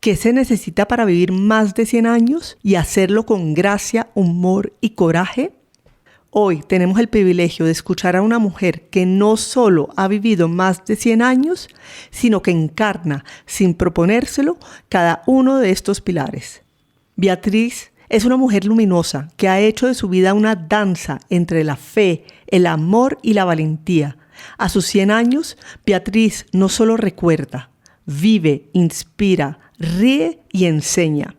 ¿Qué se necesita para vivir más de 100 años y hacerlo con gracia, humor y coraje? Hoy tenemos el privilegio de escuchar a una mujer que no solo ha vivido más de 100 años, sino que encarna, sin proponérselo, cada uno de estos pilares. Beatriz es una mujer luminosa que ha hecho de su vida una danza entre la fe, el amor y la valentía. A sus 100 años, Beatriz no solo recuerda, vive, inspira, ríe y enseña.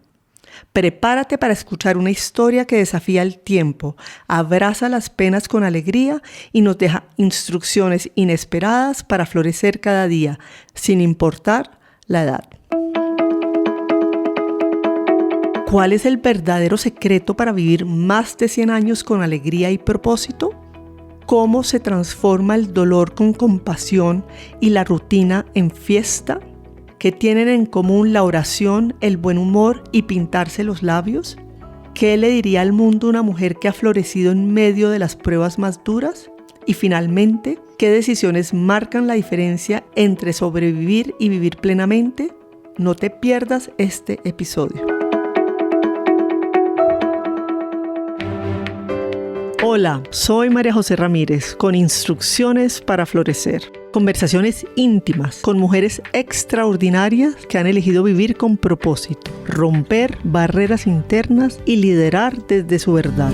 Prepárate para escuchar una historia que desafía el tiempo, abraza las penas con alegría y nos deja instrucciones inesperadas para florecer cada día, sin importar la edad. ¿Cuál es el verdadero secreto para vivir más de 100 años con alegría y propósito? ¿Cómo se transforma el dolor con compasión y la rutina en fiesta? ¿Qué tienen en común la oración, el buen humor y pintarse los labios? ¿Qué le diría al mundo una mujer que ha florecido en medio de las pruebas más duras? Y finalmente, ¿qué decisiones marcan la diferencia entre sobrevivir y vivir plenamente? No te pierdas este episodio. Hola, soy María José Ramírez, con instrucciones para florecer. Conversaciones íntimas con mujeres extraordinarias que han elegido vivir con propósito, romper barreras internas y liderar desde su verdad.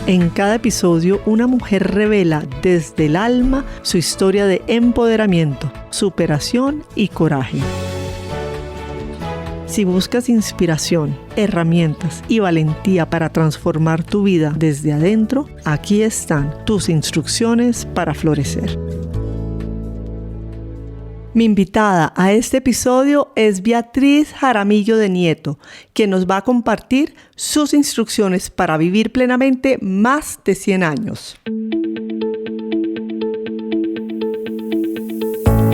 En cada episodio, una mujer revela desde el alma su historia de empoderamiento, superación y coraje. Si buscas inspiración, herramientas y valentía para transformar tu vida desde adentro, aquí están tus instrucciones para florecer. Mi invitada a este episodio es Beatriz Jaramillo de Nieto, quien nos va a compartir sus instrucciones para vivir plenamente más de 100 años.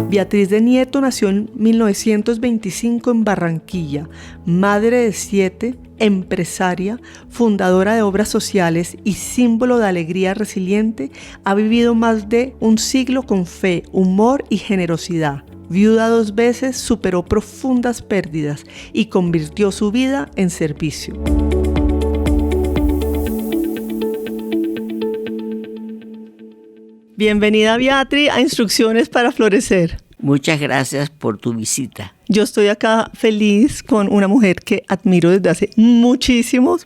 Beatriz de Nieto nació en 1925 en Barranquilla, madre de 7, empresaria, fundadora de obras sociales y símbolo de alegría resiliente. Ha vivido más de un siglo con fe, humor y generosidad. Viuda 2 veces, superó profundas pérdidas y convirtió su vida en servicio. Bienvenida, Beatriz, a Instrucciones para Florecer. Muchas gracias por tu visita. Yo estoy acá feliz con una mujer que admiro desde hace muchísimos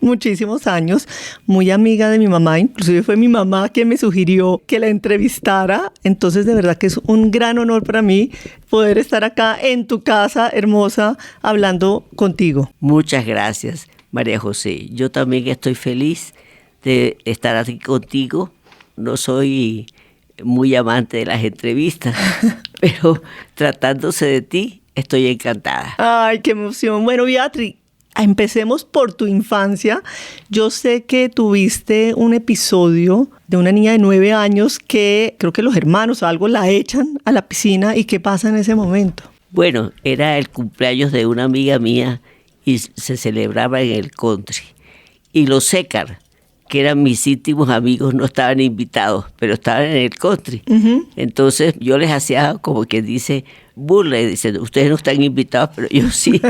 años, muy amiga de mi mamá, inclusive fue mi mamá quien me sugirió que la entrevistara. Entonces, de verdad que es un gran honor para mí poder estar acá en tu casa hermosa hablando contigo. Muchas gracias, María José. Yo también estoy feliz de estar aquí contigo. No soy muy amante de las entrevistas, pero tratándose de ti, estoy encantada. Ay, qué emoción. Bueno, Beatriz, empecemos por tu infancia. Yo sé que tuviste un episodio de una niña de 9 años que creo que los hermanos o algo la echan a la piscina. ¿Y qué pasa en ese momento? Bueno, era el cumpleaños de una amiga mía y se celebraba en el country. Y los Sécar, que eran mis íntimos amigos, no estaban invitados, pero estaban en el country. Uh-huh. Entonces yo les hacía como quien dice burla y dicen, ustedes no están invitados, pero yo sí.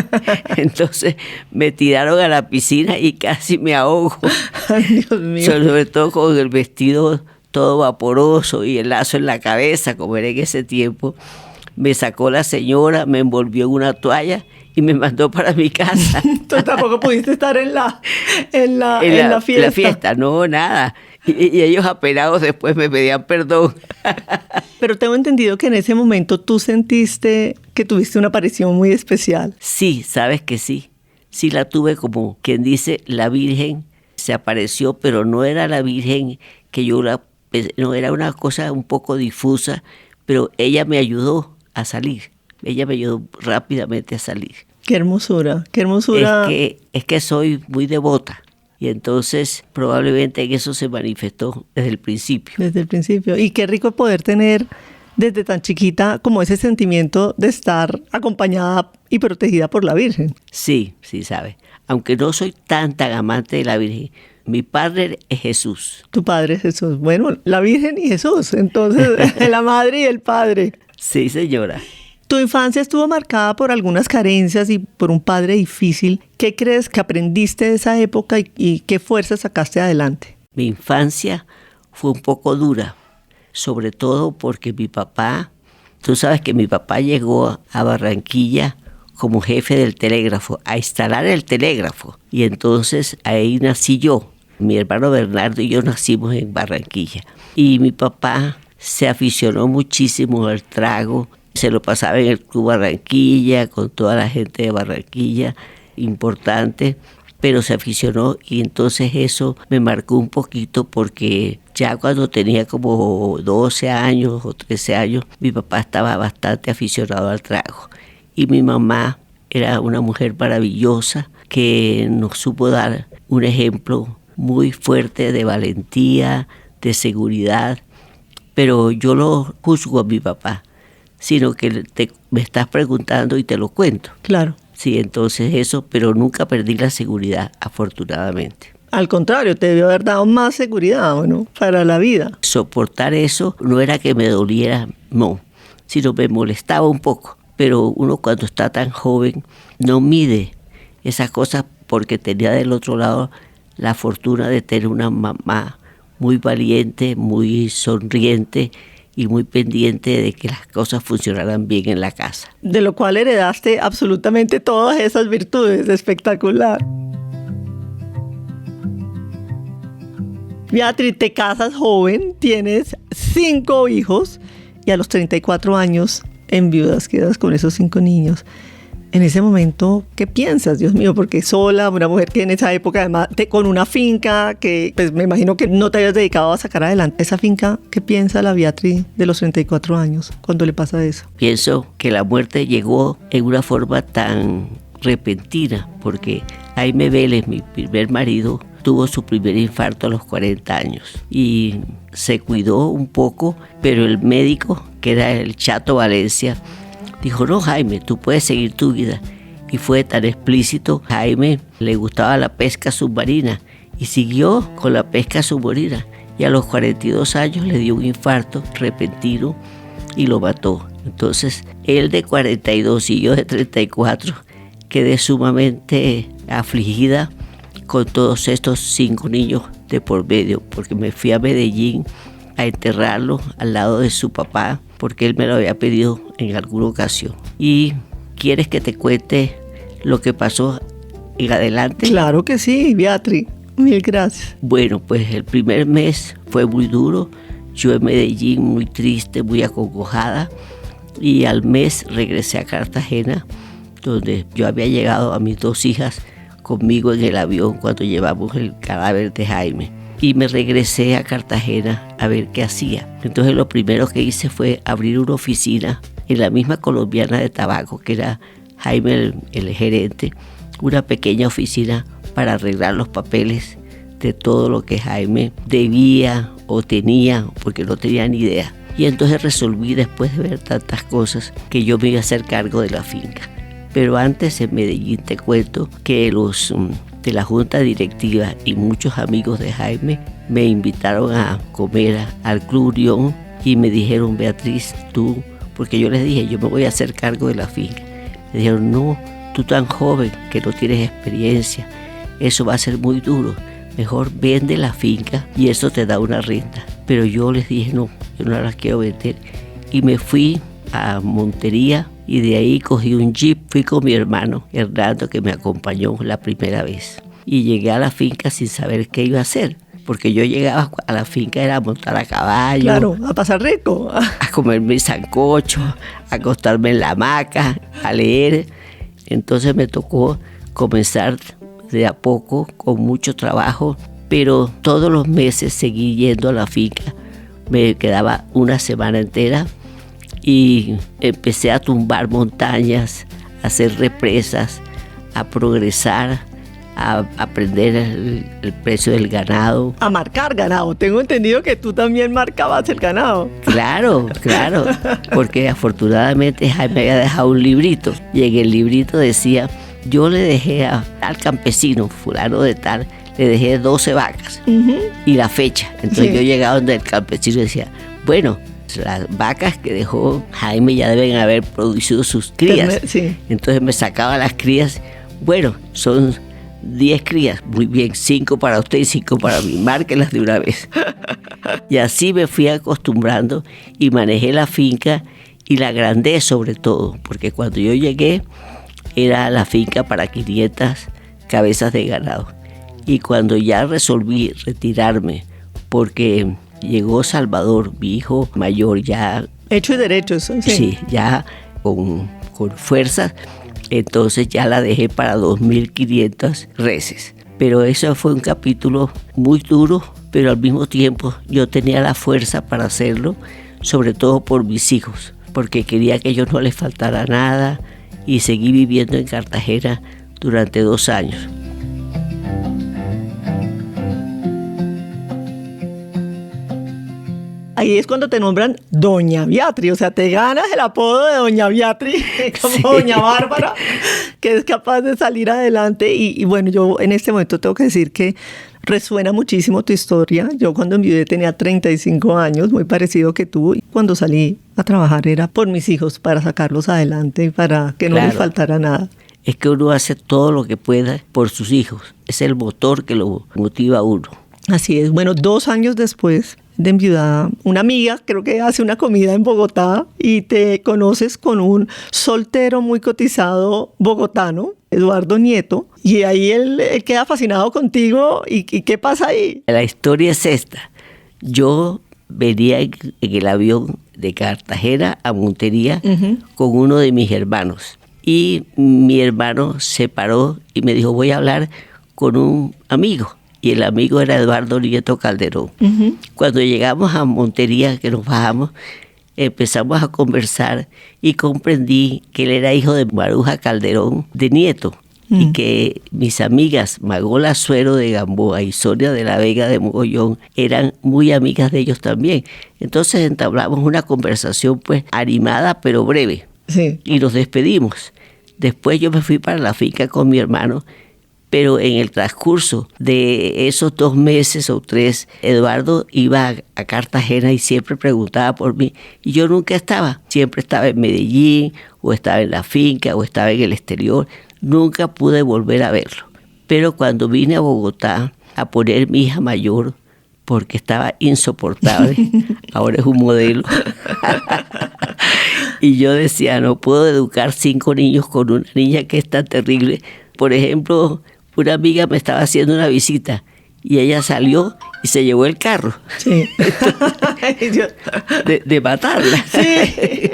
Entonces me tiraron a la piscina y casi me ahogo. Ay, Dios mío. Sobre todo con el vestido todo vaporoso y el lazo en la cabeza, como era en ese tiempo. Me sacó la señora, me envolvió en una toalla y me mandó para mi casa. Tú tampoco pudiste estar en la fiesta. La fiesta, no, nada. Y ellos apenados después me pedían perdón. Pero tengo entendido que en ese momento tú sentiste que tuviste una aparición muy especial. Sí, sabes que sí. Sí la tuve, como quien dice, la Virgen se apareció, pero no era la Virgen que yo no, era una cosa un poco difusa, pero ella me ayudó a salir. Ella me ayudó rápidamente a salir. ¡Qué hermosura! ¡Qué hermosura! Es que soy muy devota. Y entonces probablemente en eso se manifestó desde el principio. Desde el principio. Y qué rico poder tener desde tan chiquita como ese sentimiento de estar acompañada y protegida por la Virgen. Sí, sí, sabes. Aunque no soy tan amante de la Virgen, mi padre es Jesús. Tu padre es Jesús. Bueno, la Virgen y Jesús. Entonces, la madre y el padre. Sí, señora. Tu infancia estuvo marcada por algunas carencias y por un padre difícil. ¿Qué crees que aprendiste de esa época y qué fuerzas sacaste adelante? Mi infancia fue un poco dura, sobre todo porque mi papá, tú sabes que mi papá llegó a Barranquilla como jefe del telégrafo, a instalar el telégrafo. Y entonces ahí nací yo. Mi hermano Bernardo y yo nacimos en Barranquilla. Y mi papá se aficionó muchísimo al trago. Se lo pasaba en el Club Barranquilla, con toda la gente de Barranquilla, importante. Pero se aficionó y entonces eso me marcó un poquito porque ya cuando tenía como 12 años o 13 años, mi papá estaba bastante aficionado al trago. Y mi mamá era una mujer maravillosa que nos supo dar un ejemplo muy fuerte de valentía, de seguridad. Pero yo lo juzgo a mi papá, sino que me estás preguntando y te lo cuento. Claro. Sí, entonces eso, pero nunca perdí la seguridad, afortunadamente. Al contrario, te debió haber dado más seguridad, ¿no? Para la vida. Soportar eso no era que me doliera, no, sino me molestaba un poco. Pero uno cuando está tan joven no mide esas cosas porque tenía del otro lado la fortuna de tener una mamá muy valiente, muy sonriente y muy pendiente de que las cosas funcionaran bien en la casa. De lo cual heredaste absolutamente todas esas virtudes. Espectacular. Beatriz, te casas joven, tienes 5 hijos y a los 34 años enviudas, quedas con esos 5 niños. En ese momento, ¿qué piensas? Dios mío, porque sola, una mujer que en esa época además con una finca que pues me imagino que no te habías dedicado a sacar adelante esa finca. ¿Qué piensa la Beatriz de los 34 años cuando le pasa eso? Pienso que la muerte llegó en una forma tan repentina porque Jaime Vélez, mi primer marido, tuvo su primer infarto a los 40 años y se cuidó un poco, pero el médico, que era el Chato Valencia, dijo, no, Jaime, tú puedes seguir tu vida. Y fue tan explícito. Jaime le gustaba la pesca submarina y siguió con la pesca submarina. Y a los 42 años le dio un infarto repentino y lo mató. Entonces, él de 42 y yo de 34, quedé sumamente afligida con todos estos 5 niños de por medio, porque me fui a Medellín a enterrarlo al lado de su papá, porque él me lo había pedido en alguna ocasión. ¿Y quieres que te cuente lo que pasó en adelante? Claro que sí, Beatriz. Mil gracias. Bueno, pues el primer mes fue muy duro. Yo en Medellín muy triste, muy acongojada. Y al mes regresé a Cartagena, donde yo había llegado a mis 2 hijas conmigo en el avión cuando llevamos el cadáver de Jaime. Y me regresé a Cartagena a ver qué hacía. Entonces lo primero que hice fue abrir una oficina en la misma colombiana de tabaco, que era Jaime el gerente, una pequeña oficina para arreglar los papeles de todo lo que Jaime debía o tenía, porque no tenía ni idea. Y entonces resolví, después de ver tantas cosas, que yo me iba a hacer cargo de la finca. Pero antes en Medellín te cuento que los de la junta directiva y muchos amigos de Jaime me invitaron a comer al Club Unión y me dijeron, Beatriz, tú, porque yo les dije, yo me voy a hacer cargo de la finca. Me dijeron, no, tú tan joven que no tienes experiencia, eso va a ser muy duro, mejor vende la finca y eso te da una renta. Pero yo les dije, no, yo no las quiero vender. Y me fui a Montería y de ahí cogí un jeep, fui con mi hermano Hernando, que me acompañó la primera vez. Y llegué a la finca sin saber qué iba a hacer, porque yo llegaba a la finca era a montar a caballo. Claro, a pasar rico. A comer mi sancocho, a acostarme en la hamaca, a leer. Entonces me tocó comenzar de a poco, con mucho trabajo, pero todos los meses seguí yendo a la finca. Me quedaba una semana entera y empecé a tumbar montañas, a hacer represas, a progresar, a aprender el precio del ganado. A marcar ganado. Tengo entendido que tú también marcabas el ganado. Claro, claro, porque afortunadamente Jaime me había dejado un librito y en el librito decía, yo le dejé al campesino, fulano de tal, le dejé 12 vacas y la fecha. Entonces yo llegaba donde el campesino decía, bueno, las vacas que dejó Jaime ya deben haber producido sus crías. Sí. Entonces me sacaba las crías. Bueno, son 10 crías. Muy bien, 5 para usted y 5 para mí. Márquelas de una vez. Y así me fui acostumbrando y manejé la finca y la agrandé sobre todo, porque cuando yo llegué era la finca para 500 cabezas de ganado. Y cuando ya resolví retirarme, porque llegó Salvador, mi hijo mayor, ya... Hechos y derechos. Sí, ya con fuerzas, entonces ya la dejé para 2.500 reses. Pero eso fue un capítulo muy duro, pero al mismo tiempo yo tenía la fuerza para hacerlo, sobre todo por mis hijos, porque quería que a ellos no les faltara nada y seguí viviendo en Cartagena durante 2 años. Ahí es cuando te nombran Doña Beatriz, o sea, te ganas el apodo de Doña Beatriz, como sí. Doña Bárbara, que es capaz de salir adelante. Y bueno, yo en este momento tengo que decir que resuena muchísimo tu historia. Yo cuando enviudé tenía 35 años, muy parecido que tú. Y cuando salí a trabajar era por mis hijos, para sacarlos adelante y para que no les faltara nada. Es que uno hace todo lo que pueda por sus hijos. Es el motor que lo motiva a uno. Así es. Bueno, 2 años después de enviudada, una amiga creo que hace una comida en Bogotá y te conoces con un soltero muy cotizado bogotano, Eduardo Nieto, y ahí él queda fascinado contigo. ¿Y qué pasa ahí? La historia es esta. Yo venía en el avión de Cartagena a Montería con uno de mis hermanos. Y mi hermano se paró y me dijo, voy a hablar con un amigo. Y el amigo era Eduardo Nieto Calderón. Cuando llegamos a Montería, que nos bajamos, empezamos a conversar y comprendí que él era hijo de Maruja Calderón de Nieto. Y que mis amigas Magola Suero de Gamboa y Sonia de la Vega de Mogollón eran muy amigas de ellos también. Entonces entablamos una conversación pues animada pero breve. Sí. Y nos despedimos. Después yo me fui para la finca con mi hermano, pero en el transcurso de esos 2 meses o 3, Eduardo iba a Cartagena y siempre preguntaba por mí. Y yo nunca estaba. Siempre estaba en Medellín, o estaba en la finca, o estaba en el exterior. Nunca pude volver a verlo. Pero cuando vine a Bogotá a poner mi hija mayor, porque estaba insoportable, ahora es un modelo. Y yo decía, no puedo educar 5 niños con una niña que es tan terrible. Por ejemplo, una amiga me estaba haciendo una visita y ella salió y se llevó el carro. Sí. de matarla. Sí.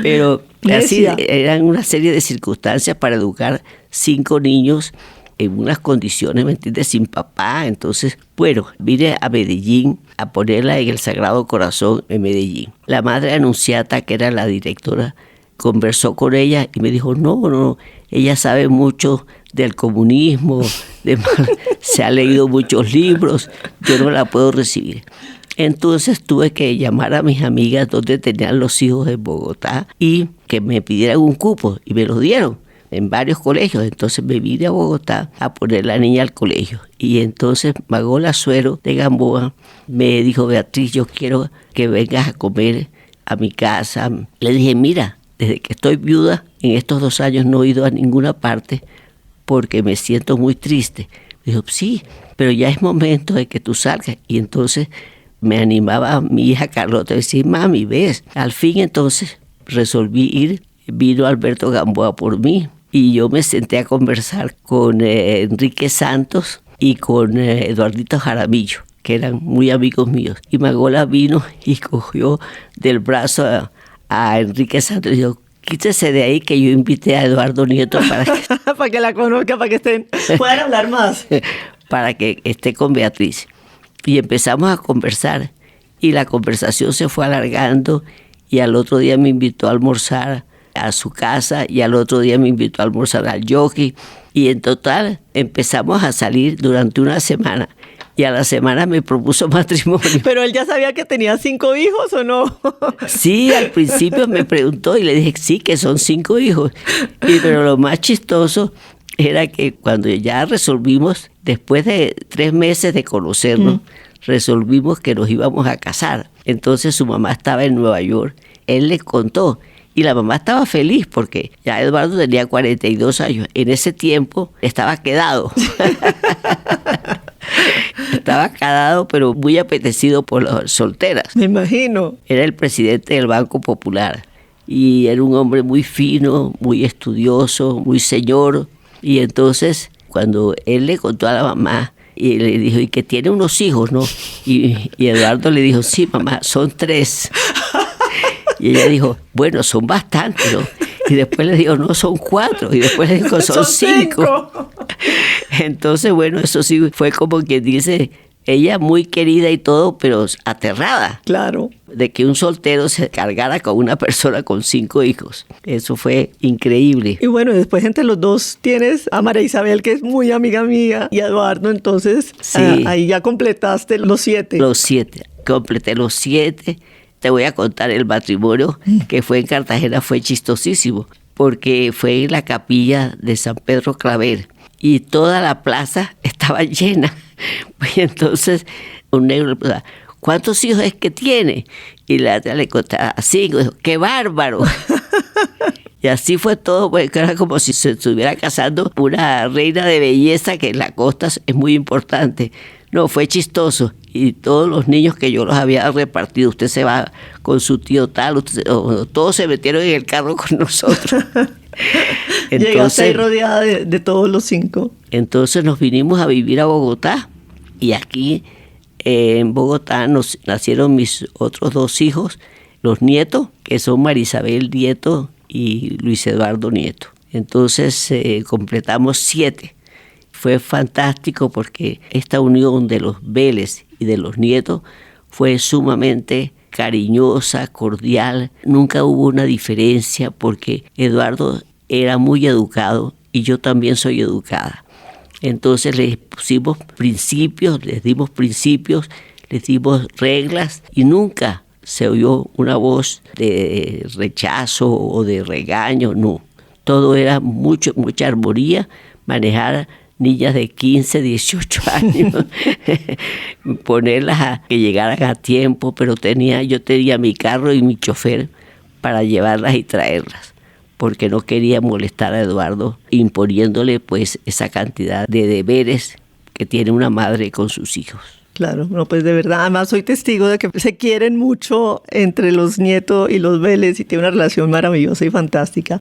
Pero así eran una serie de circunstancias para educar 5 niños en unas condiciones, ¿me entiendes?, sin papá. Entonces, bueno, vine a Medellín a ponerla en el Sagrado Corazón en Medellín. La madre Anunciata, que era la directora, conversó con ella y me dijo, no, ella sabe mucho del comunismo, se ha leído muchos libros, yo no la puedo recibir. Entonces tuve que llamar a mis amigas donde tenían los hijos en Bogotá y que me pidieran un cupo y me lo dieron en varios colegios. Entonces me vine a Bogotá a poner la niña al colegio. Y entonces Magola Suero de Gamboa me dijo, Beatriz, yo quiero que vengas a comer a mi casa. Le dije, mira, desde que estoy viuda, en estos 2 años no he ido a ninguna parte porque me siento muy triste. Me dijo, sí, pero ya es momento de que tú salgas. Y entonces me animaba a mi hija Carlota a decir, mami, ves. Al fin entonces resolví ir. Vino Alberto Gamboa por mí y yo me senté a conversar con Enrique Santos y con Eduardito Jaramillo, que eran muy amigos míos. Y Magola vino y cogió del brazo a Enrique Santos y dijo, quítese de ahí que yo invité a Eduardo Nieto para que, para que la conozca, para que puedan hablar más. Para que esté con Beatriz. Y empezamos a conversar y la conversación se fue alargando y al otro día me invitó a almorzar a su casa y al otro día me invitó a almorzar al jockey y en total empezamos a salir durante una semana y a la semana me propuso matrimonio. ¿Pero él ya sabía que tenía 5 hijos o no? Sí, al principio me preguntó y le dije sí, que son 5 hijos. Pero lo más chistoso era que cuando ya resolvimos, después de 3 meses de conocernos, resolvimos que nos íbamos a casar. Entonces su mamá estaba en Nueva York, él le contó y la mamá estaba feliz porque ya Eduardo tenía 42 años. En ese tiempo estaba quedado. Estaba quedado, pero muy apetecido por las solteras. Me imagino. Era el presidente del Banco Popular y era un hombre muy fino, muy estudioso, muy señor. Y entonces, cuando él le contó a la mamá, y le dijo, y que tiene unos hijos, ¿no? Y Eduardo le dijo, sí, mamá, son 3. Y ella dijo, bueno, son bastantes, ¿no? Y después le dijo, no, son 4. Y después le dijo, son 5. Entonces, bueno, eso sí fue como quien dice, ella muy querida y todo, pero aterrada. Claro. De que un soltero se cargara con una persona con 5 hijos. Eso fue increíble. Y bueno, después entre los dos tienes a María Isabel, que es muy amiga mía, y a Eduardo, entonces sí, ahí ya completaste los 7. Los 7. Completé los 7. Te voy a contar el matrimonio que fue en Cartagena, fue chistosísimo, porque fue en la capilla de San Pedro Claver y toda la plaza estaba llena. Pues entonces un negro le preguntaba, ¿cuántos hijos es que tiene? Y la otra le contaba 5, dijo, ¡qué bárbaro! Y así fue todo, pues era como si se estuviera casando una reina de belleza, que en la costa es muy importante. No, fue chistoso. Y todos los niños que yo los había repartido, usted se va con su tío tal, todos se metieron en el carro con nosotros. Llegaste ahí rodeada de todos los 5. Entonces nos vinimos a vivir a Bogotá. Y aquí en Bogotá nos nacieron mis otros 2 hijos, los nietos, que son María Isabel Nieto y Luis Eduardo Nieto. Entonces completamos 7. Fue fantástico porque esta unión de los Vélez y de los Nietos fue sumamente cariñosa, cordial. Nunca hubo una diferencia porque Eduardo era muy educado y yo también soy educada. Entonces les pusimos principios, les dimos reglas y nunca se oyó una voz de rechazo o de regaño, no. Todo era mucha armonía, manejar niñas de 15, 18 años, ponerlas a que llegaran a tiempo, pero yo tenía mi carro y mi chofer para llevarlas y traerlas, porque no quería molestar a Eduardo imponiéndole pues esa cantidad de deberes que tiene una madre con sus hijos. Claro, no, pues de verdad, además soy testigo de que se quieren mucho entre los Nieto y los Vélez y tiene una relación maravillosa y fantástica.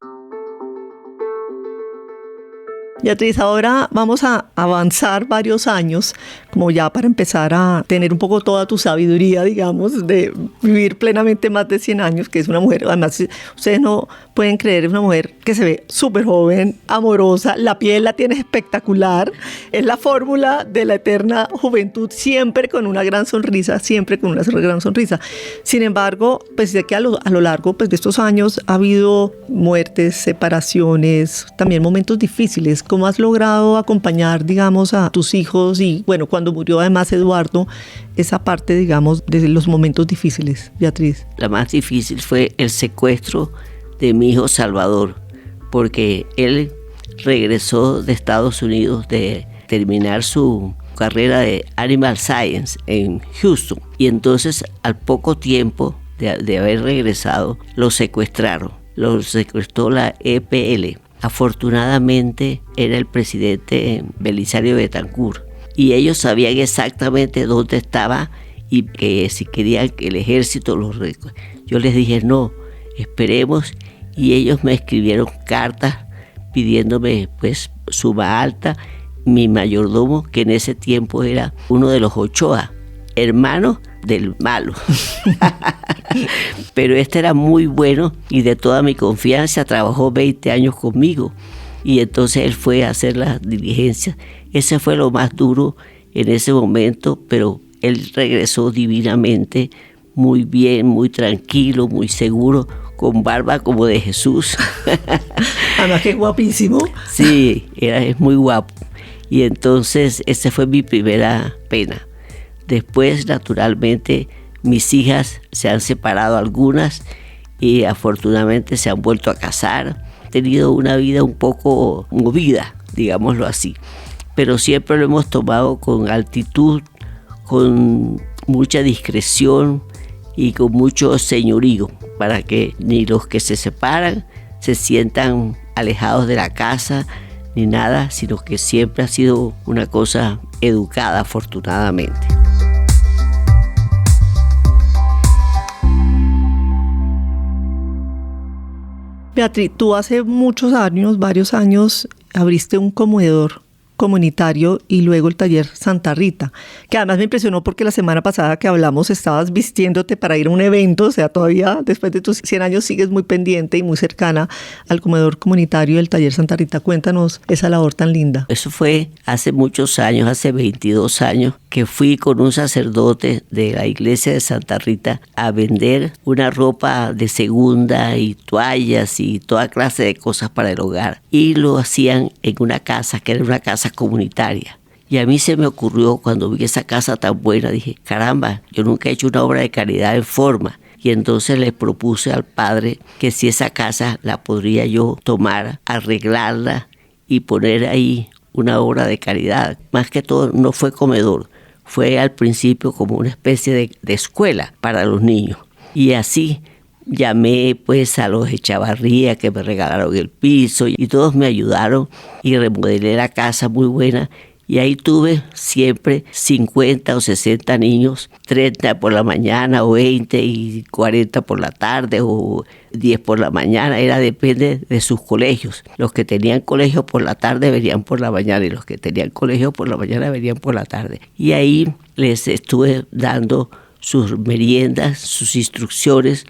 Beatriz, ahora vamos a avanzar varios años, como ya para empezar a tener un poco toda tu sabiduría, digamos, de vivir plenamente más de 100 años, que es una mujer, además, ustedes no pueden creer, es una mujer que se ve súper joven, amorosa, la piel la tiene espectacular, es la fórmula de la eterna juventud, siempre con una gran sonrisa, siempre con una gran sonrisa. Sin embargo, pues sé que a lo largo pues, de estos años ha habido muertes, separaciones, también momentos difíciles. ¿Cómo has logrado acompañar, digamos, a tus hijos? Y bueno, cuando murió además Eduardo, esa parte, digamos, de los momentos difíciles, Beatriz. La más difícil fue el secuestro de mi hijo Salvador, porque él regresó de Estados Unidos de terminar su carrera de Animal Science en Houston. Y entonces, al poco tiempo de haber regresado, lo secuestraron. Lo secuestró la EPL. Afortunadamente era el presidente Belisario Betancourt y ellos sabían exactamente dónde estaba y que si querían que el ejército los recogiera. Yo les dije no, esperemos, y ellos me escribieron cartas pidiéndome pues suma alta. Mi mayordomo, que en ese tiempo era uno de los Ochoa, hermano del malo. Pero este era muy bueno y de toda mi confianza, trabajó 20 años conmigo y entonces él fue a hacer las diligencias. Ese fue lo más duro en ese momento, pero él regresó divinamente, muy bien, muy tranquilo, muy seguro, con barba como de Jesús. Además que es guapísimo. Sí, es muy guapo. Y entonces esa fue mi primera pena. Después, naturalmente, mis hijas se han separado algunas y afortunadamente se han vuelto a casar. He tenido una vida un poco movida, digámoslo así, pero siempre lo hemos tomado con altitud, con mucha discreción y con mucho señorío, para que ni los que se separan se sientan alejados de la casa ni nada, sino que siempre ha sido una cosa educada, afortunadamente. Beatriz, tú hace muchos años, varios años, abriste un comedor comunitario y luego el taller Santa Rita, que además me impresionó porque la semana pasada que hablamos estabas vistiéndote para ir a un evento, o sea, todavía después de tus 100 años sigues muy pendiente y muy cercana al comedor comunitario del taller Santa Rita. Cuéntanos esa labor tan linda. Eso fue hace muchos años, hace 22 años, que fui con un sacerdote de la iglesia de Santa Rita a vender una ropa de segunda y toallas y toda clase de cosas para el hogar. Y lo hacían en una casa, que era una casa comunitaria. Y a mí se me ocurrió, cuando vi esa casa tan buena, dije, caramba, yo nunca he hecho una obra de caridad en forma. Y entonces le propuse al padre que si esa casa la podría yo tomar, arreglarla y poner ahí una obra de caridad. Más que todo, no fue comedor, fue al principio como una especie de escuela para los niños. Y así llamé pues a los Echavarría, que me regalaron el piso, y todos me ayudaron y remodelé la casa muy buena. Y ahí tuve siempre 50 o 60 niños, 30 por la mañana o 20 y 40 por la tarde o 10 por la mañana. Depende de sus colegios. Los que tenían colegio por la tarde venían por la mañana y los que tenían colegio por la mañana venían por la tarde. Y ahí les estuve dando sus meriendas, sus instrucciones,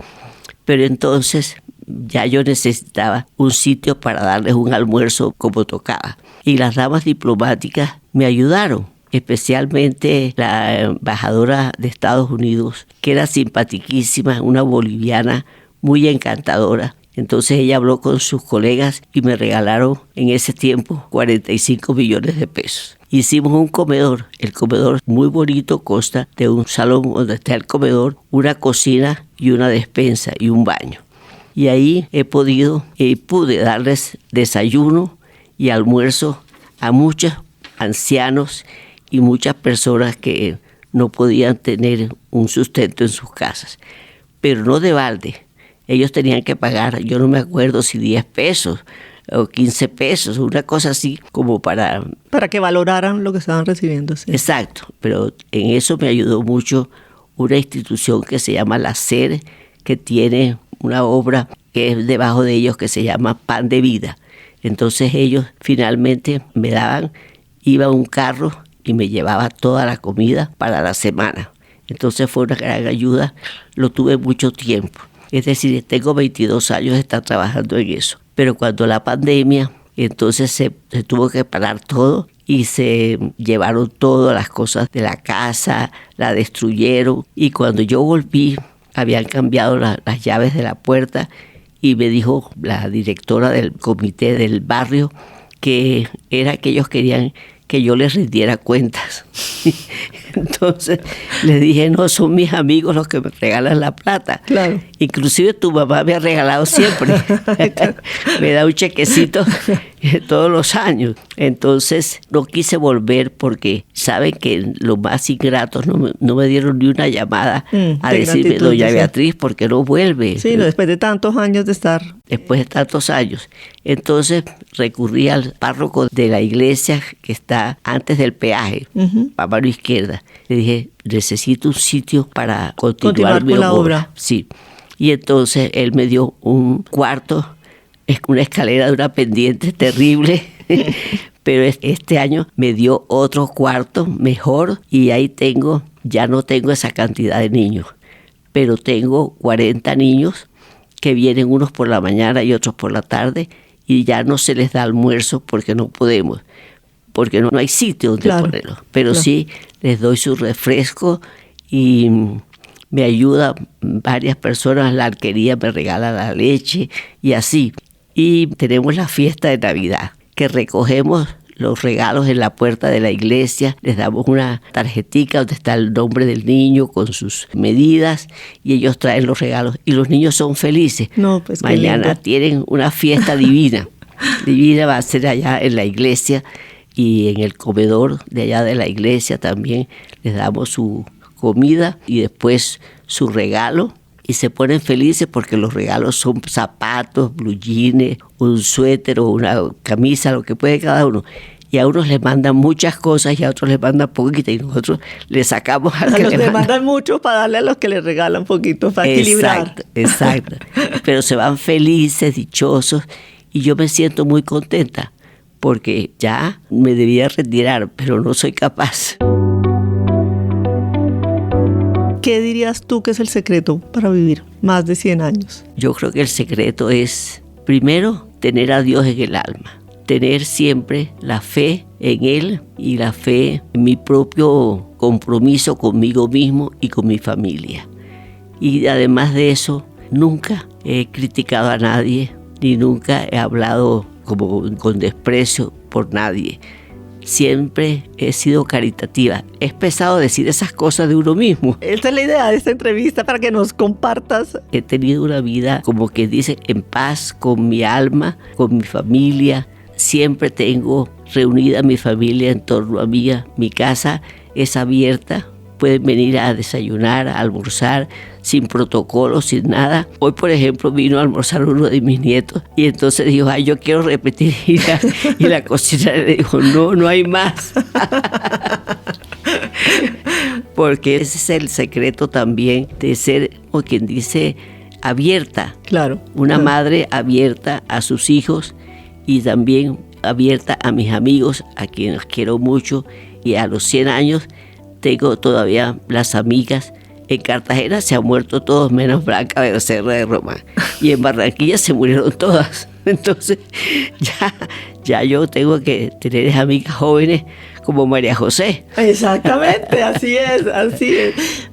pero entonces ya yo necesitaba un sitio para darles un almuerzo como tocaba. Y las damas diplomáticas me ayudaron, especialmente la embajadora de Estados Unidos, que era simpaticísima, una boliviana muy encantadora. Entonces ella habló con sus colegas y me regalaron en ese tiempo 45 millones de pesos. Hicimos un comedor. El comedor muy bonito, consta de un salón donde está el comedor, una cocina y una despensa y un baño. Y ahí pude darles desayuno y almuerzo a muchos ancianos y muchas personas que no podían tener un sustento en sus casas. Pero no de balde. Ellos tenían que pagar, yo no me acuerdo si 10 pesos o 15 pesos, una cosa así como para que valoraran lo que estaban recibiendo. Sí. Exacto, pero en eso me ayudó mucho una institución que se llama La SER, que tiene una obra que es debajo de ellos que se llama Pan de Vida. Entonces ellos finalmente me daban, iba a un carro y me llevaba toda la comida para la semana. Entonces fue una gran ayuda, lo tuve mucho tiempo. Es decir, tengo 22 años de estar trabajando en eso. Pero cuando la pandemia, entonces se tuvo que parar todo y se llevaron todas las cosas de la casa, la destruyeron. Y cuando yo volví, habían cambiado las llaves de la puerta y me dijo la directora del comité del barrio que era que ellos querían que yo les rindiera cuentas. Entonces les dije, no, son mis amigos los que me regalan la plata. Claro. Inclusive tu mamá me ha regalado siempre. Me da un chequecito todos los años. Entonces no quise volver porque saben que los más ingratos no me dieron ni una llamada a decirme, doña Beatriz, ¿por qué no vuelve? Sí, después de tantos años de estar. Después de tantos años. Entonces recurrí al párroco de la iglesia que está antes del peaje, a mano izquierda. Le dije, necesito un sitio para continuar mi obra. Sí. Y entonces él me dio un cuarto, una escalera de una pendiente terrible, pero este año me dio otro cuarto mejor y ahí ya no tengo esa cantidad de niños, pero tengo 40 niños que vienen unos por la mañana y otros por la tarde y ya no se les da almuerzo porque no podemos, porque no hay sitio donde ponerlos. Pero sí les doy su refresco y me ayuda varias personas, la alquería me regala la leche y así. Y tenemos la fiesta de Navidad, que recogemos los regalos en la puerta de la iglesia, les damos una tarjetica donde está el nombre del niño con sus medidas y ellos traen los regalos y los niños son felices. No, pues mañana tienen una fiesta divina. Divina va a ser allá en la iglesia y en el comedor de allá de la iglesia también les damos su comida y después su regalo. Y se ponen felices porque los regalos son zapatos, blue jeans, un suéter o una camisa, lo que puede cada uno. Y a unos les mandan muchas cosas y a otros les mandan poquitas y nosotros les sacamos a los que les mandan mucho para darle a los que les regalan poquito, para equilibrar. Exacto. Pero se van felices, dichosos y yo me siento muy contenta porque ya me debía retirar, pero no soy capaz. ¿Qué dirías tú que es el secreto para vivir más de 100 años? Yo creo que el secreto es, primero, tener a Dios en el alma. Tener siempre la fe en Él y la fe en mi propio compromiso conmigo mismo y con mi familia. Y además de eso, nunca he criticado a nadie, ni nunca he hablado con desprecio por nadie. Siempre he sido caritativa. Es pesado decir esas cosas de uno mismo. Esta es la idea de esta entrevista, para que nos compartas. He tenido una vida, como que dice, en paz con mi alma, con mi familia. Siempre tengo reunida a mi familia en torno a mí. Mi casa es abierta. Pueden venir a desayunar, a almorzar, sin protocolo, sin nada. Hoy, por ejemplo, vino a almorzar uno de mis nietos y entonces dijo, ay, yo quiero repetir. Y la cocinera le dijo, no hay más. Porque ese es el secreto también de ser, como quien dice, abierta. Claro. Una madre abierta a sus hijos y también abierta a mis amigos, a quienes quiero mucho. Y a los 100 años tengo todavía las amigas. En Cartagena se han muerto todos menos Blanca Becerra de Román. Y en Barranquilla se murieron todas. Entonces ya yo tengo que tener amigas jóvenes como María José. Exactamente, así es.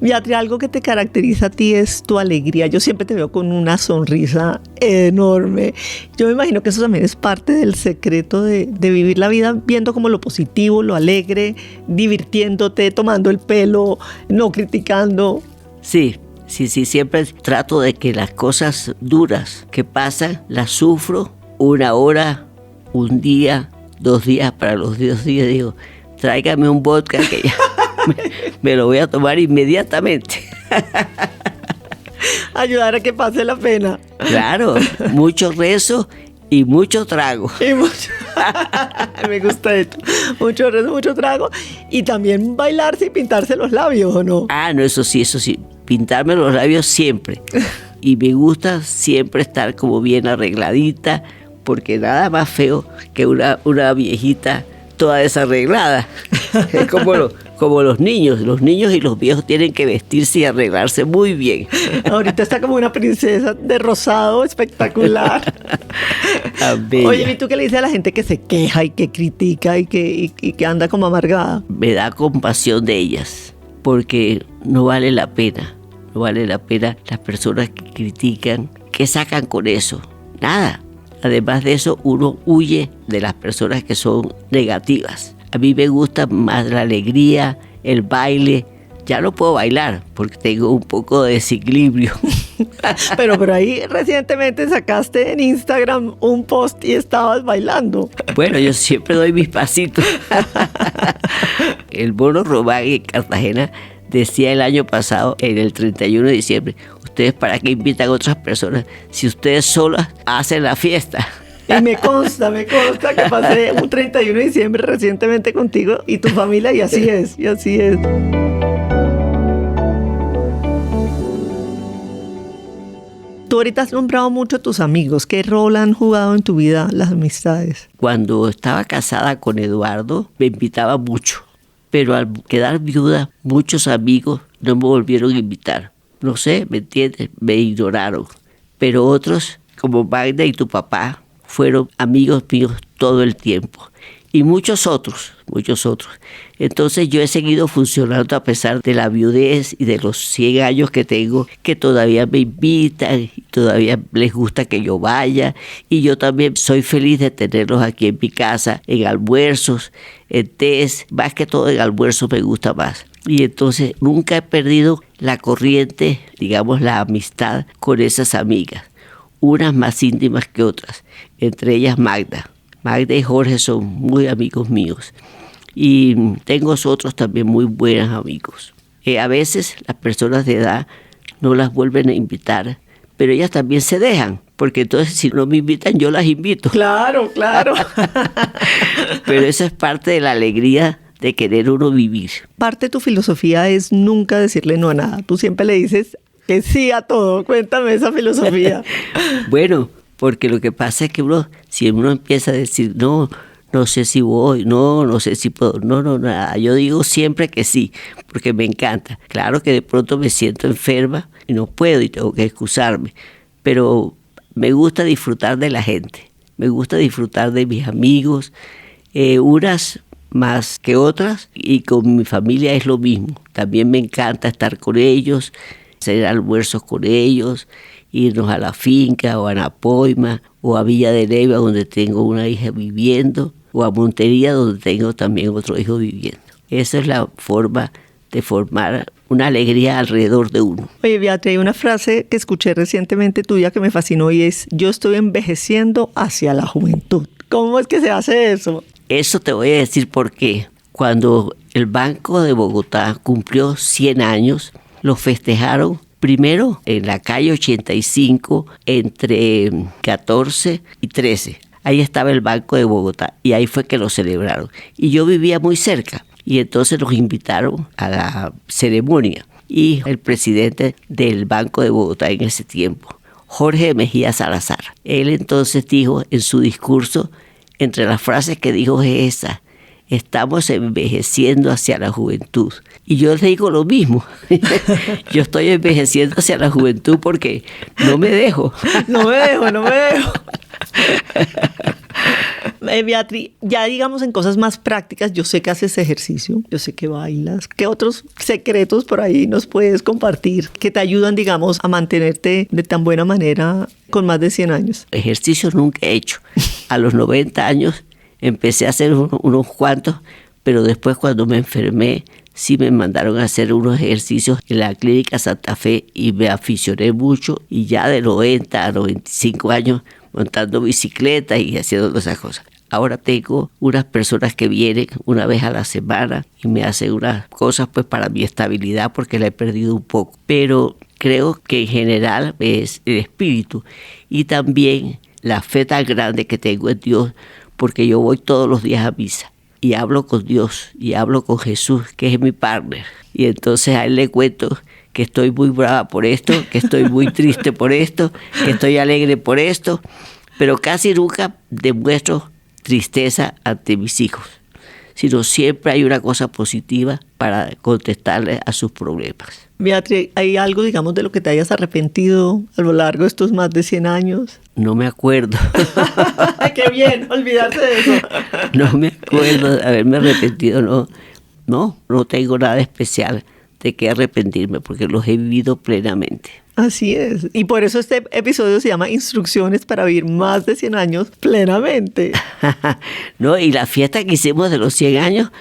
Beatriz, algo que te caracteriza a ti es tu alegría. Yo siempre te veo con una sonrisa enorme. Yo me imagino que eso también es parte del secreto de vivir la vida viendo como lo positivo, lo alegre, divirtiéndote, tomando el pelo, no criticando. Sí, siempre trato de que las cosas duras que pasan, las sufro 1 hora, 1 día, 2 días, para los 2 días digo, tráigame un vodka que ya me lo voy a tomar inmediatamente. Ayudar a que pase la pena. Claro, mucho rezo y mucho trago. Me gusta esto. Mucho rezo, mucho trago. Y también bailarse y pintarse los labios, ¿o no? No, eso sí. Pintarme los labios siempre. Y me gusta siempre estar como bien arregladita, porque nada más feo que una viejita toda desarreglada. Es como los niños. Los niños y los viejos tienen que vestirse y arreglarse muy bien. Ahorita está como una princesa de rosado espectacular. Oye, ¿y tú qué le dices a la gente que se queja y que critica y que anda como amargada? Me da compasión de ellas, porque no vale la pena. No vale la pena las personas que critican. ¿Qué sacan con eso? Nada. Además de eso, uno huye de las personas que son negativas. A mí me gusta más la alegría, el baile. Ya no puedo bailar porque tengo un poco de desequilibrio. Pero ahí recientemente sacaste en Instagram un post y estabas bailando. Bueno, yo siempre doy mis pasitos. El Mono Román en Cartagena decía el año pasado, en el 31 de diciembre, ¿ustedes para qué invitan a otras personas si ustedes solas hacen la fiesta? Y me consta que pasé un 31 de diciembre recientemente contigo y tu familia, y así es. Tú ahorita has nombrado mucho a tus amigos. ¿Qué rol han jugado en tu vida las amistades? Cuando estaba casada con Eduardo, me invitaba mucho. Pero al quedar viuda, muchos amigos no me volvieron a invitar. No sé, ¿me entiendes? Me ignoraron. Pero otros, como Magda y tu papá, fueron amigos míos todo el tiempo. Y muchos otros. Entonces yo he seguido funcionando a pesar de la viudez y de los 100 años que tengo, que todavía me invitan, y todavía les gusta que yo vaya. Y yo también soy feliz de tenerlos aquí en mi casa, en almuerzos, en tés. Más que todo en almuerzos me gusta más. Y entonces nunca he perdido la corriente, digamos la amistad con esas amigas. Unas más íntimas que otras, entre ellas Magda. Magda y Jorge son muy amigos míos. Y tengo otros también muy buenos amigos. A veces las personas de edad no las vuelven a invitar, pero ellas también se dejan, porque entonces si no me invitan, yo las invito. Claro, claro. Pero eso es parte de la alegría de querer uno vivir. Parte de tu filosofía es nunca decirle no a nada. Tú siempre le dices que sí a todo. Cuéntame esa filosofía. Bueno, porque lo que pasa es que si uno empieza a decir no sé si voy, no sé si puedo, nada. Yo digo siempre que sí, porque me encanta. Claro que de pronto me siento enferma y no puedo y tengo que excusarme, pero me gusta disfrutar de la gente, me gusta disfrutar de mis amigos, unas más que otras, y con mi familia es lo mismo. También me encanta estar con ellos, hacer almuerzos con ellos, irnos a la finca o a Napoima o a Villa de Leyva, donde tengo una hija viviendo, o a Montería, donde tengo también otro hijo viviendo. Esa es la forma de formar una alegría alrededor de uno. Oye, Beatriz, hay una frase que escuché recientemente tuya que me fascinó y es: yo estoy envejeciendo hacia la juventud. ¿Cómo es que se hace eso? Eso te voy a decir por qué. Cuando el Banco de Bogotá cumplió 100 años, lo festejaron primero en la calle 85, entre 14 y 13. Ahí estaba el Banco de Bogotá y ahí fue que lo celebraron. Y yo vivía muy cerca y entonces nos invitaron a la ceremonia. Y el presidente del Banco de Bogotá en ese tiempo, Jorge Mejía Salazar, él entonces dijo en su discurso, entre las frases que dijo es esa: estamos envejeciendo hacia la juventud. Y yo le digo lo mismo. Yo estoy envejeciendo hacia la juventud porque no me dejo. No me dejo. Beatriz, ya digamos en cosas más prácticas, yo sé que haces ejercicio, yo sé que bailas. ¿Qué otros secretos por ahí nos puedes compartir que te ayudan, digamos, a mantenerte de tan buena manera con más de 100 años? Ejercicio nunca he hecho. A los 90 años empecé a hacer unos cuantos, pero después cuando me enfermé, sí me mandaron a hacer unos ejercicios en la Clínica Santa Fe y me aficioné mucho, y ya de 90 a 95 años montando bicicleta y haciendo esas cosas. Ahora tengo unas personas que vienen una vez a la semana y me hacen unas cosas pues para mi estabilidad, porque la he perdido un poco. Pero creo que en general es el espíritu y también la fe tan grande que tengo en Dios, porque yo voy todos los días a misa y hablo con Dios y hablo con Jesús, que es mi partner. Y entonces a él le cuento que estoy muy brava por esto, que estoy muy triste por esto, que estoy alegre por esto, pero casi nunca demuestro tristeza ante mis hijos, sino siempre hay una cosa positiva para contestarle a sus problemas. Beatriz, ¿hay algo, digamos, de lo que te hayas arrepentido a lo largo de estos más de 100 años? No me acuerdo. ¡Qué bien! Olvidarse de eso. No me acuerdo de haberme arrepentido, no tengo nada especial de qué arrepentirme, porque los he vivido plenamente. Así es. Y por eso este episodio se llama Instrucciones para vivir más de 100 años plenamente. No, y la fiesta que hicimos de los 100 años,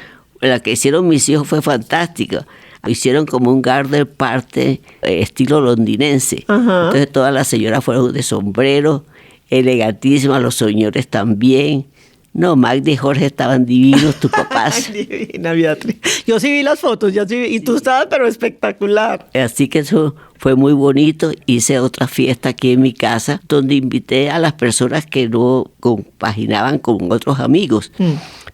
la que hicieron mis hijos, fue fantástica. Hicieron como un garden party estilo londinense. Ajá. Entonces todas las señoras fueron de sombrero, elegantísimas, los señores también. No, Magda y Jorge estaban divinos, tus papás. Divina, Beatriz. Yo sí vi las fotos, y tú estabas, pero espectacular. Así que eso fue muy bonito. Hice otra fiesta aquí en mi casa, donde invité a las personas que no compaginaban con otros amigos.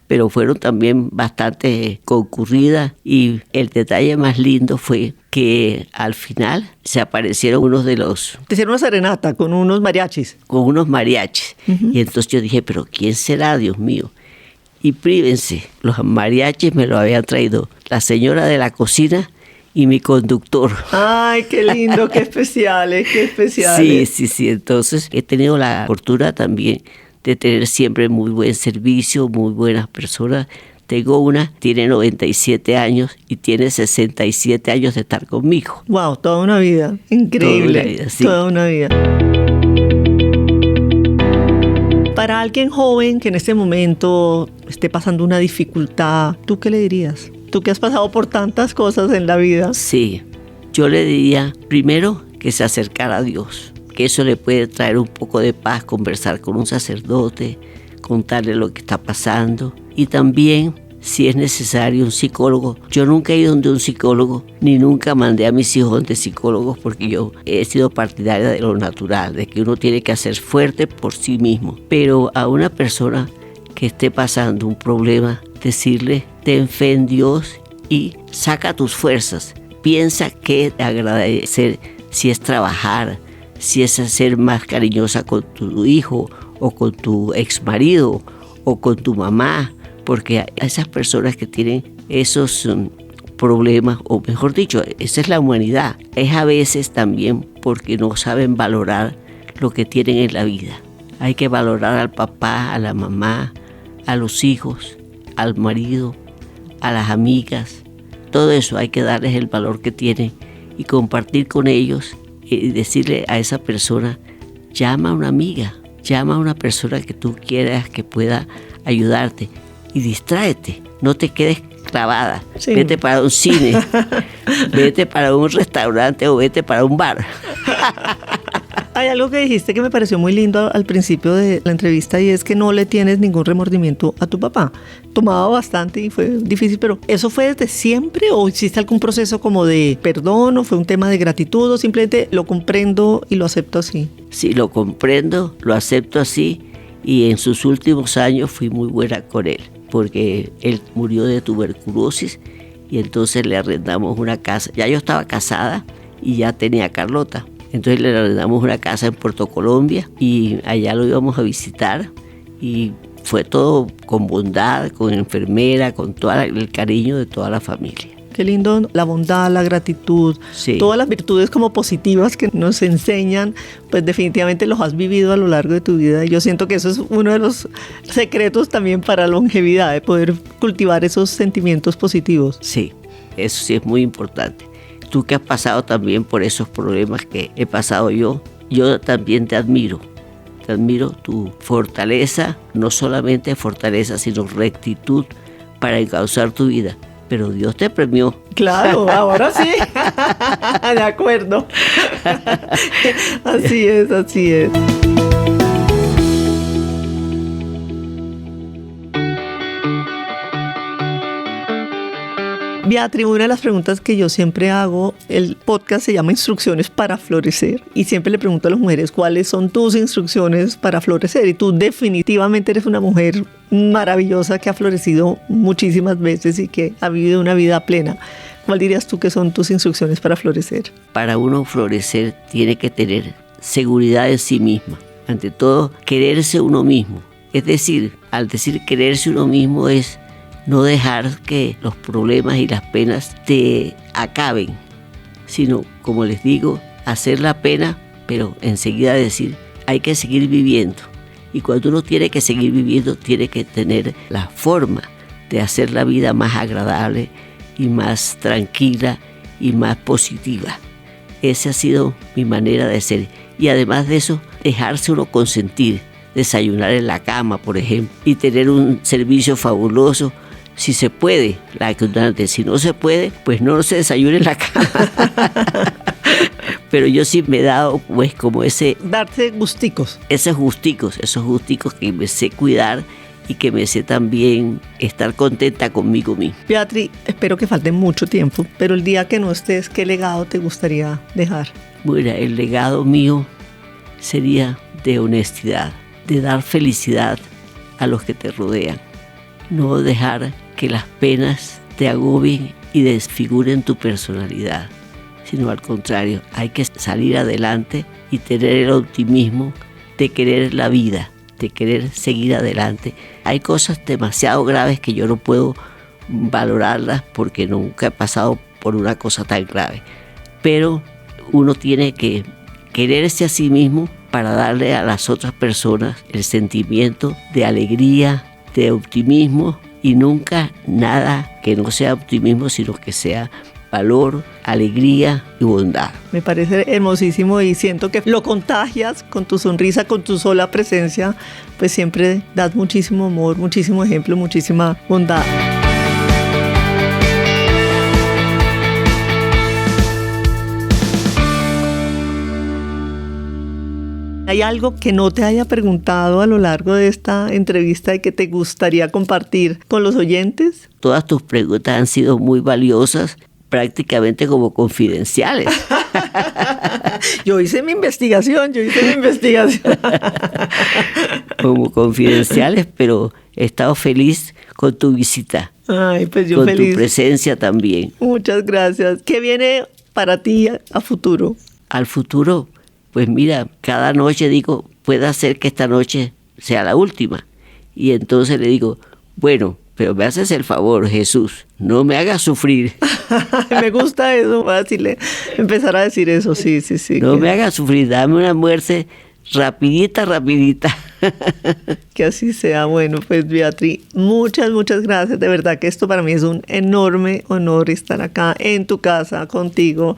Pero fueron también bastante concurridas, y el detalle más lindo fue que al final se aparecieron unos de los... Te hicieron una serenata con unos mariachis. Con unos mariachis. Uh-huh. Y entonces yo dije, pero ¿quién será, Dios mío? Y prívense, los mariachis me lo habían traído la señora de la cocina y mi conductor. ¡Ay, qué lindo! ¡Qué especiales! ¡Qué especiales! Sí. Entonces he tenido la fortuna también de tener siempre muy buen servicio, muy buenas personas. Tengo una, tiene 97 años y tiene 67 años de estar conmigo. ¡Wow! Toda una vida. Increíble. Toda una vida, sí. Toda una vida. Para alguien joven que en este momento esté pasando una dificultad, ¿tú qué le dirías? Tú que has pasado por tantas cosas en la vida. Sí, yo le diría primero que se acercara a Dios, que eso le puede traer un poco de paz, conversar con un sacerdote, contarle lo que está pasando y también, si es necesario, un psicólogo. Yo nunca he ido donde un psicólogo, ni nunca mandé a mis hijos donde psicólogos, porque yo he sido partidaria de lo natural, de que uno tiene que hacer fuerte por sí mismo. Pero a una persona que esté pasando un problema, decirle, ten fe en Dios y saca tus fuerzas. Piensa que agradecer, si es trabajar, si es ser más cariñosa con tu hijo o con tu exmarido o con tu mamá, porque a esas personas que tienen esos problemas, o mejor dicho, esa es la humanidad, es a veces también porque no saben valorar lo que tienen en la vida. Hay que valorar al papá, a la mamá, a los hijos, al marido, a las amigas. Todo eso hay que darles el valor que tienen y compartir con ellos y decirle a esa persona, llama a una amiga, llama a una persona que tú quieras que pueda ayudarte y distráete, no te quedes clavada. Sí. Vete para un cine, vete para un restaurante o vete para un bar. Hay algo que dijiste que me pareció muy lindo al principio de la entrevista y es que no le tienes ningún remordimiento a tu papá. Tomaba bastante y fue difícil, pero ¿eso fue desde siempre o hiciste algún proceso como de perdón o fue un tema de gratitud o simplemente lo comprendo y lo acepto así? Sí, lo comprendo, lo acepto así y en sus últimos años fui muy buena con él porque él murió de tuberculosis y entonces le arrendamos una casa. Ya yo estaba casada y ya tenía a Carlota. Entonces le arrendamos una casa en Puerto Colombia y allá lo íbamos a visitar y fue todo con bondad, con enfermera, con todo el cariño de toda la familia. Qué lindo, la bondad, la gratitud, sí. Todas las virtudes como positivas que nos enseñan, pues definitivamente los has vivido a lo largo de tu vida y yo siento que eso es uno de los secretos también para la longevidad, de poder cultivar esos sentimientos positivos. Sí, eso sí es muy importante. Tú que has pasado también por esos problemas que he pasado yo también te admiro tu fortaleza, no solamente fortaleza, sino rectitud para encauzar tu vida. Pero Dios te premió. Claro, ahora sí. De acuerdo. Así es, así es. Beatriz, una de las preguntas que yo siempre hago, el podcast se llama Instrucciones para Florecer y siempre le pregunto a las mujeres cuáles son tus instrucciones para florecer y tú definitivamente eres una mujer maravillosa que ha florecido muchísimas veces y que ha vivido una vida plena. ¿Cuál dirías tú que son tus instrucciones para florecer? Para uno florecer tiene que tener seguridad en sí misma, ante todo quererse uno mismo, es decir, al decir quererse uno mismo es no dejar que los problemas y las penas te acaben, sino, como les digo, hacer la pena, pero enseguida decir, hay que seguir viviendo. Y cuando uno tiene que seguir viviendo, tiene que tener la forma de hacer la vida más agradable y más tranquila y más positiva. Esa ha sido mi manera de ser. Y además de eso, dejarse uno consentir, desayunar en la cama, por ejemplo, y tener un servicio fabuloso. Si se puede, si no se puede, pues no se desayune en la cama. Pero yo sí me he dado, pues, como darse gusticos. Esos gusticos que me sé cuidar y que me sé también estar contenta conmigo misma. Beatriz, espero que falte mucho tiempo, pero el día que no estés, ¿qué legado te gustaría dejar? Bueno, el legado mío sería de honestidad, de dar felicidad a los que te rodean. No dejar que las penas te agobien y desfiguren tu personalidad, sino al contrario, hay que salir adelante y tener el optimismo de querer la vida, de querer seguir adelante. Hay cosas demasiado graves que yo no puedo valorarlas porque nunca he pasado por una cosa tan grave, pero uno tiene que quererse a sí mismo para darle a las otras personas el sentimiento de alegría, de optimismo y nunca nada que no sea optimismo, sino que sea valor, alegría y bondad. Me parece hermosísimo y siento que lo contagias con tu sonrisa, con tu sola presencia, pues siempre das muchísimo amor, muchísimo ejemplo, muchísima bondad. ¿Hay algo que no te haya preguntado a lo largo de esta entrevista y que te gustaría compartir con los oyentes? Todas tus preguntas han sido muy valiosas, prácticamente como confidenciales. Yo hice mi investigación. Como confidenciales, pero he estado feliz con tu visita. Ay, pues yo con feliz. Tu presencia también. Muchas gracias. ¿Qué viene para ti a futuro? Al futuro, pues mira, cada noche digo, puede ser que esta noche sea la última. Y entonces le digo, bueno, pero me haces el favor, Jesús, no me hagas sufrir. Me gusta eso, voy a decirle, empezar a decir eso, sí. No me hagas sufrir, dame una muerte rapidita. Que así sea. Bueno, pues Beatriz, muchas gracias. De verdad que esto para mí es un enorme honor estar acá en tu casa contigo.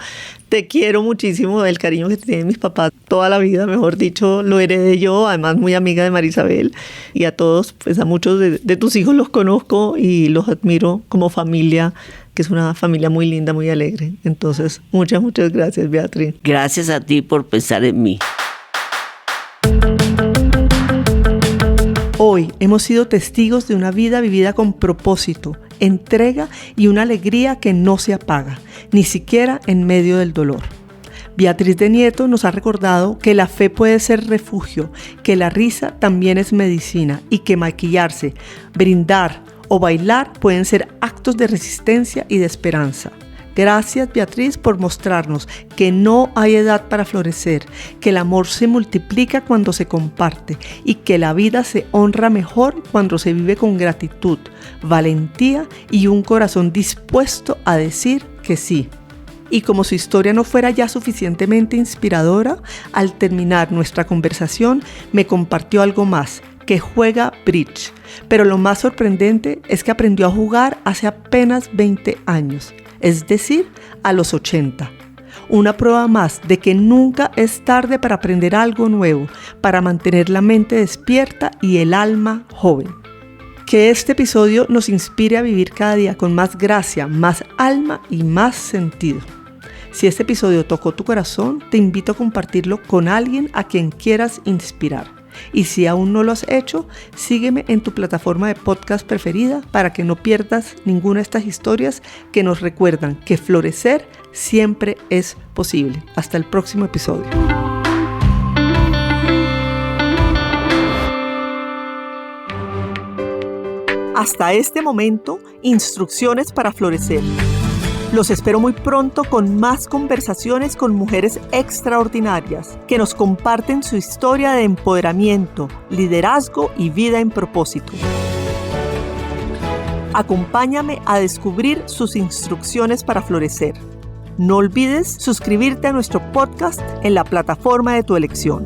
Te quiero muchísimo, el cariño que te tienen mis papás toda la vida, mejor dicho, lo heredé yo, además muy amiga de Marisabel. Y a todos, pues a muchos de tus hijos los conozco y los admiro como familia, que es una familia muy linda, muy alegre. Entonces, muchas gracias, Beatriz. Gracias a ti por pensar en mí. Hoy hemos sido testigos de una vida vivida con propósito, entrega y una alegría que no se apaga, ni siquiera en medio del dolor. Beatriz de Nieto nos ha recordado que la fe puede ser refugio, que la risa también es medicina y que maquillarse, brindar o bailar pueden ser actos de resistencia y de esperanza. Gracias, Beatriz, por mostrarnos que no hay edad para florecer, que el amor se multiplica cuando se comparte y que la vida se honra mejor cuando se vive con gratitud, valentía y un corazón dispuesto a decir que sí. Y como su historia no fuera ya suficientemente inspiradora, al terminar nuestra conversación me compartió algo más, que juega bridge. Pero lo más sorprendente es que aprendió a jugar hace apenas 20 años. Es decir, a los 80. Una prueba más de que nunca es tarde para aprender algo nuevo, para mantener la mente despierta y el alma joven. Que este episodio nos inspire a vivir cada día con más gracia, más alma y más sentido. Si este episodio tocó tu corazón, te invito a compartirlo con alguien a quien quieras inspirar. Y si aún no lo has hecho, sígueme en tu plataforma de podcast preferida para que no pierdas ninguna de estas historias que nos recuerdan que florecer siempre es posible. Hasta el próximo episodio. Hasta este momento, instrucciones para florecer. Los espero muy pronto con más conversaciones con mujeres extraordinarias que nos comparten su historia de empoderamiento, liderazgo y vida en propósito. Acompáñame a descubrir sus instrucciones para florecer. No olvides suscribirte a nuestro podcast en la plataforma de tu elección.